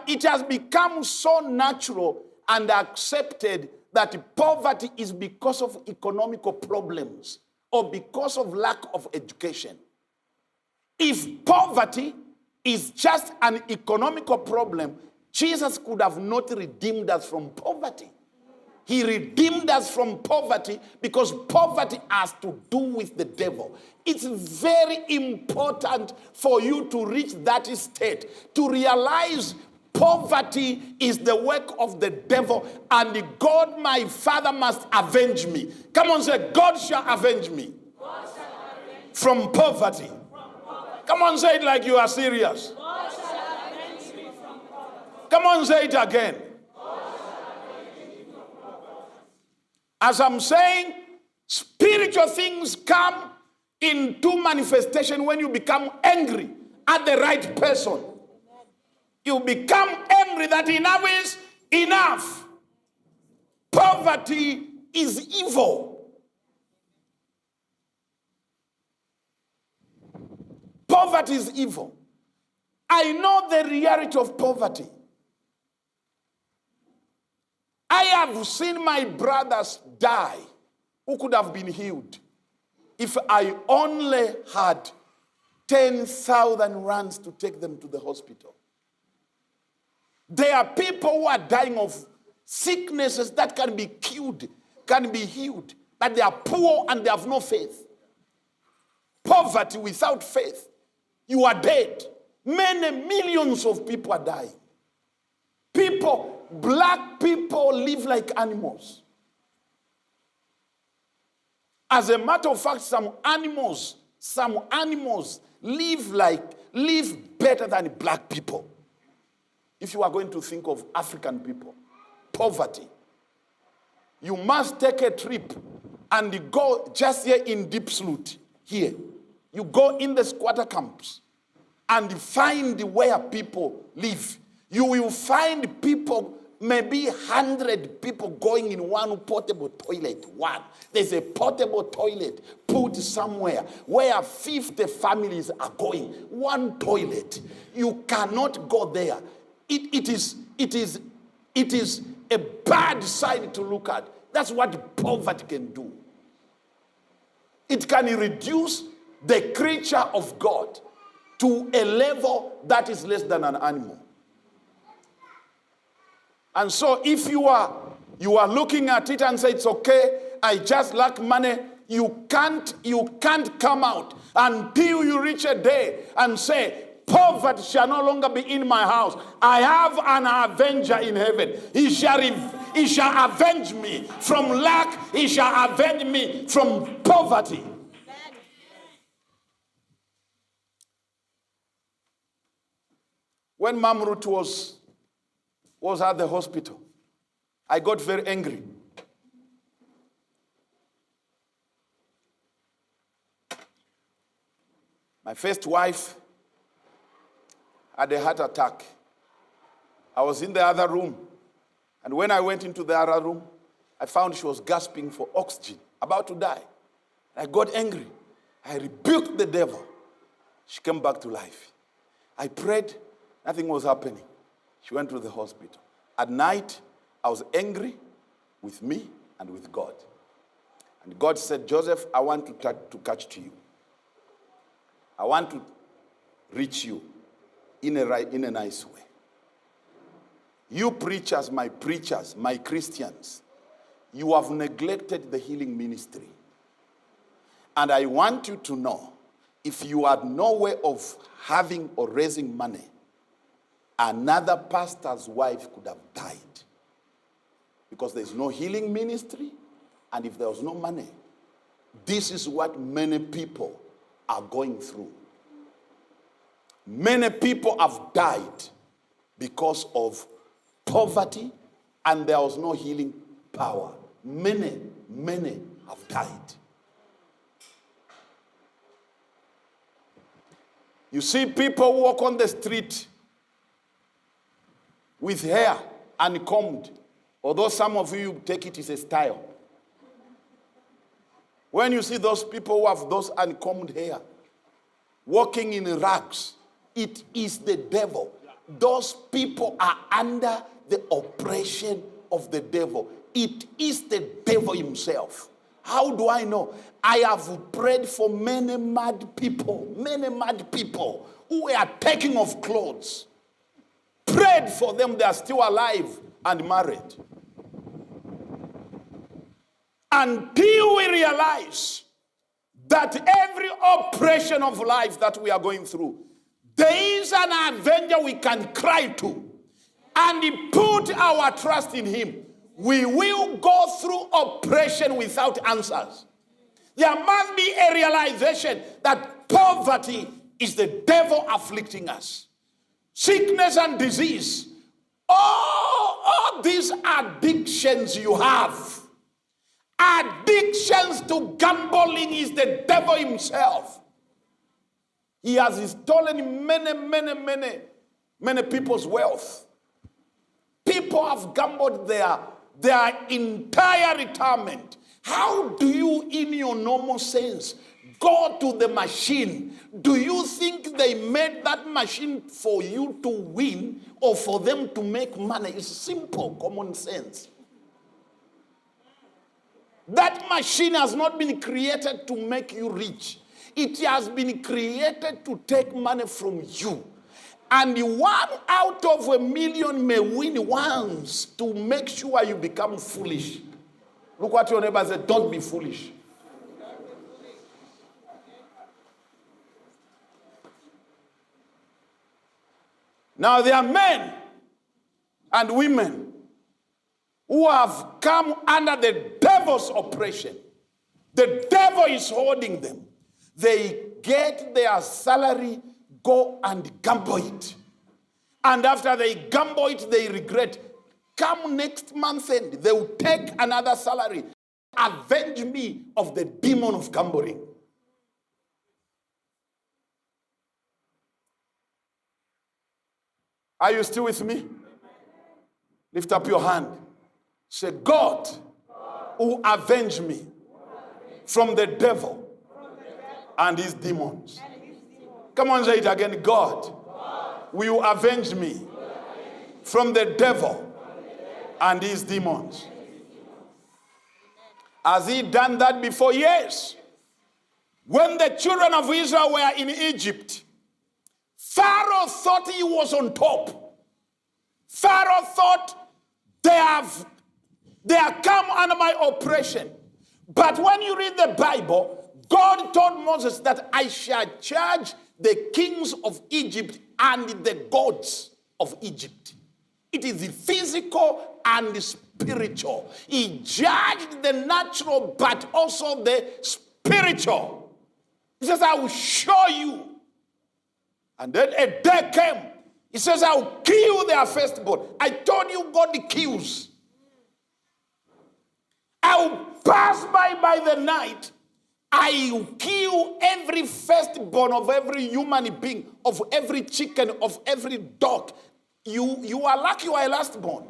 it has become so natural and accepted that poverty is because of economical problems or because of lack of education. If poverty is just an economical problem, Jesus could have not redeemed us from poverty. He redeemed us from poverty because poverty has to do with the devil. It's very important for you to reach that state, to realize poverty is the work of the devil, and God, my Father, must avenge me. Come on, say, God shall avenge me from poverty. Come on, say it like you are serious. God shall avenge me from poverty. Come on, say it again. As I'm saying, spiritual things come into manifestation when you become angry at the right person. You become angry that enough is enough. Poverty is evil. Poverty is evil. I know the reality of poverty. I have seen my brothers die who could have been healed if I only had 10,000 rands to take them to the hospital. There are people who are dying of sicknesses that can be cured, can be healed, but they are poor and they have no faith. Poverty without faith, you are dead. Many millions of people are dying. Black people live like animals. As a matter of fact, some animals live better than black people. If you are going to think of African people, poverty, you must take a trip and go just here in Deep Sloot, here. You go in the squatter camps and find where people live. You will find people, maybe 100 people going in one portable toilet. One. There's a portable toilet put somewhere where 50 families are going. One toilet. You cannot go there. It is a bad side to look at. That's what poverty can do. It can reduce the creature of God to a level that is less than an animal. And so if you are looking at it and say, it's okay, I just lack money, you can't come out until you reach a day and say, poverty shall no longer be in my house. I have an avenger in heaven. He shall avenge me from lack. He shall avenge me from poverty. When Mom Ruth was at the hospital, I got very angry. My first wife had a heart attack. I was in the other room, and when I went into the other room, I found she was gasping for oxygen, about to die. I got angry. I rebuked the devil. She came back to life. I prayed. Nothing was happening. She went to the hospital. At night, I was angry with me and with God. And God said, Joseph, I want to catch to you. I want to reach you in a nice way. You preachers, my Christians, you have neglected the healing ministry. And I want you to know, if you had no way of having or raising money, another pastor's wife could have died. Because there's no healing ministry, and if there was no money, this is what many people are going through. Many people have died because of poverty, and there was no healing power. Many have died. You see people walk on the street with hair uncombed, although some of you take it as a style. When you see those people who have those uncombed hair, walking in rags, it is the devil. those people are under the oppression of the devil. It is the devil himself. How do I know? I have prayed for many mad people who were taking off clothes. Prayed for them, they are still alive and married. Until we realize that every oppression of life that we are going through, there is an avenger we can cry to and put our trust in him. We will go through oppression without answers. There must be a realization that poverty is the devil afflicting us. Sickness and disease. All these addictions you have. Addictions to gambling is the devil himself. He has stolen many people's wealth. People have gambled their entire retirement. How do you, in your normal sense, go to the machine? Do you think they made that machine for you to win or for them to make money? It's simple, common sense. That machine has not been created to make you rich. It has been created to take money from you. And 1 out of 1,000,000 may win once to make sure you become foolish. Look what your neighbor said, don't be foolish. Now there are men and women who have come under the devil's oppression. The devil is holding them. They get their salary, go and gamble it. And after they gamble it, they regret. Come next month end, they will take another salary. Avenge me of the demon of gambling. Are you still with me? Lift up your hand. Say, God, who avenge me from the devil and his demons. Come on, say it again. God, will you avenge me from the devil and his demons? Has he done that before? Yes. When the children of Israel were in Egypt, Pharaoh thought he was on top. Pharaoh thought they have come under my oppression. But when you read the Bible, God told Moses that I shall charge the kings of Egypt and the gods of Egypt. It is the physical and the spiritual. He judged the natural, but also the spiritual. He says, I will show you. And then a day came. He says, I will kill their firstborn. I told you God kills. I will pass by the night. I will kill every firstborn of every human being, of every chicken, of every dog. You are lucky you are a lastborn.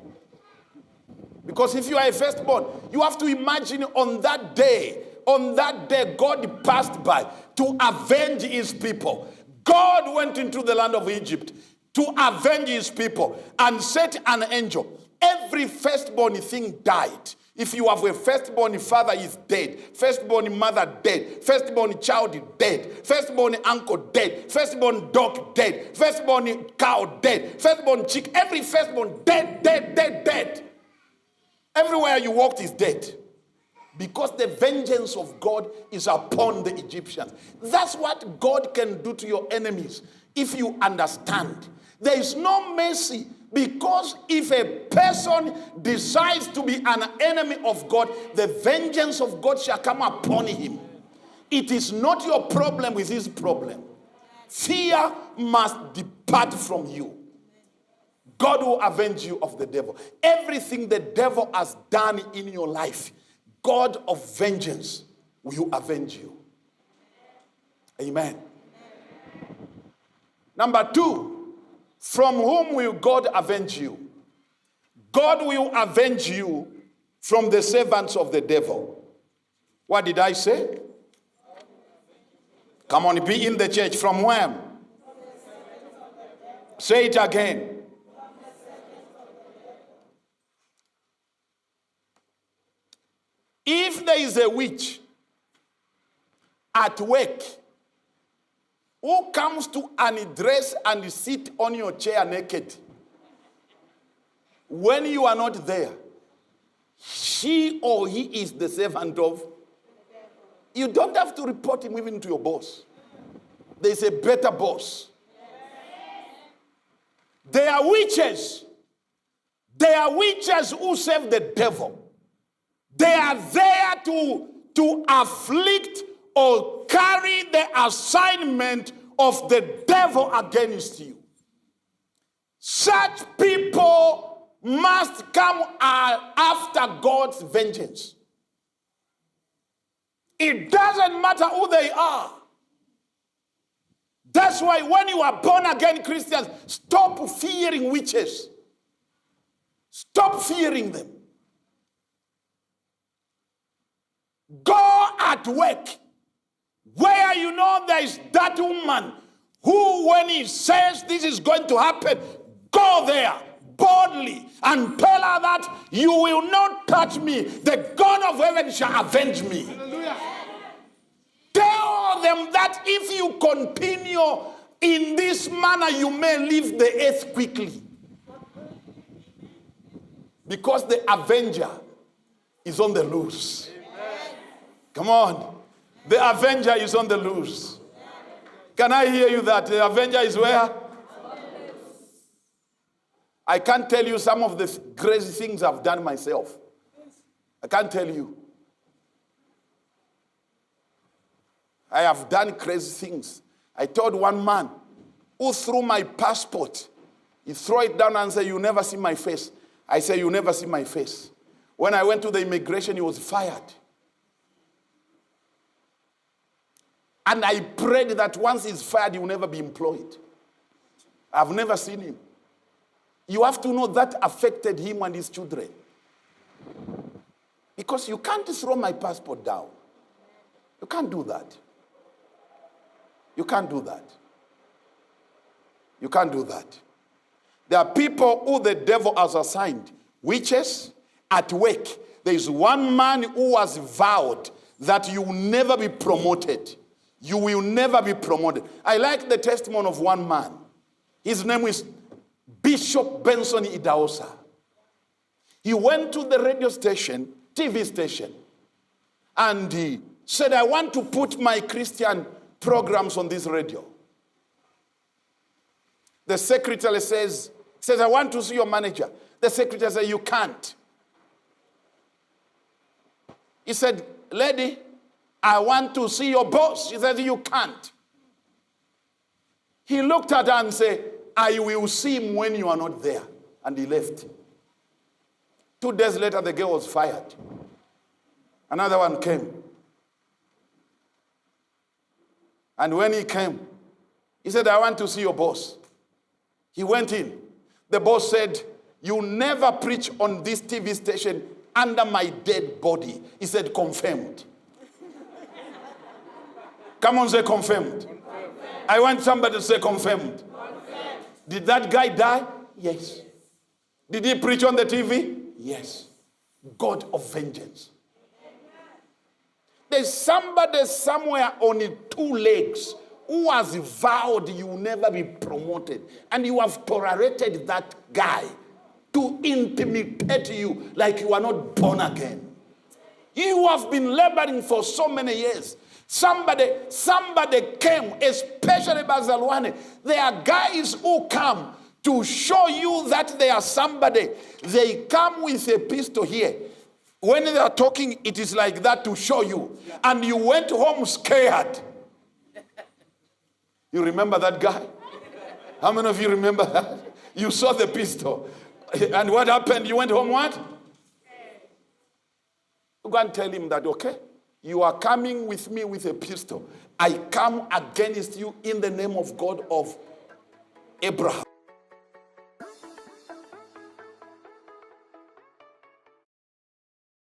Because if you are a firstborn, you have to imagine on that day, God passed by to avenge his people. God went into the land of Egypt to avenge his people and set an angel. Every firstborn thing died. If you have a firstborn father, is dead. Firstborn mother, dead. Firstborn child, dead. Firstborn uncle, dead. Firstborn dog, dead. Firstborn cow, dead. Firstborn chick, every firstborn, dead. Everywhere you walked is dead. Because the vengeance of God is upon the Egyptians. That's what God can do to your enemies if you understand. There is no mercy, because if a person decides to be an enemy of God, the vengeance of God shall come upon him. It is not your problem with his problem. Fear must depart from you. God will avenge you of the devil. Everything the devil has done in your life, God of vengeance will avenge you. Amen. Number 2, from whom will God avenge you? God will avenge you from the servants of the devil. What did I say? Come on, be in the church. From whom? Say it again. If there is a witch at work who comes to undress and sit on your chair naked, when you are not there, she or he is the servant of. You don't have to report him even to your boss. There is a better boss. They are witches. They are witches who serve the devil. They are there to afflict or carry the assignment of the devil against you. Such people must come after God's vengeance. It doesn't matter who they are. That's why when you are born again Christians, stop fearing witches. Stop fearing them. Go at work where you know there is that woman who, when he says this is going to happen, go there boldly and tell her that you will not touch me. The God of heaven shall avenge me. Hallelujah. Tell them that if you continue in this manner, you may leave the earth quickly. Because the avenger is on the loose. Come on. The avenger is on the loose. Can I hear you that the avenger is where? I can't tell you some of the crazy things I've done myself. I can't tell you. I have done crazy things. I told one man who threw my passport, he threw it down and said, "You never see my face." I said, "You never see my face." When I went to the immigration, he was fired. And I prayed that once he's fired, he will never be employed. I've never seen him. You have to know that affected him and his children. Because you can't throw my passport down. You can't do that. You can't do that. You can't do that. There are people who the devil has assigned. Witches at work. There is one man who has vowed that you will never be promoted. You will never be promoted. I like the testimony of one man. His name is Bishop Benson Idaosa. He went to the radio station, TV station, and he said, "I want to put my Christian programs on this radio." The secretary says, "I want to see your manager." The secretary said, "You can't." He said, "Lady, I want to see your boss." She said, "You can't." He looked at her and said, "I will see him when you are not there." And he left. 2 days later, the girl was fired. Another one came. And when he came, he said, "I want to see your boss." He went in. The boss said, "You never preach on this TV station under my dead body." He said, "Confirmed." Come on, say confirmed. Confirmed. I want somebody to say confirmed. Confirmed. Did that guy die? Yes. Did he preach on the TV? Yes. God of vengeance. There's somebody somewhere on 2 legs who has vowed you will never be promoted. And you have tolerated that guy to intimidate you like you are not born again. You have been laboring for so many years. Somebody came, especially Bazalwane. There are guys who come to show you that they are somebody. They come with a pistol here. When they are talking, it is like that to show you. And you went home scared. You remember that guy? How many of you remember that? You saw the pistol. And what happened? You went home what? You go and tell him that, okay, you are coming with me with a pistol. I come against you in the name of God of Abraham.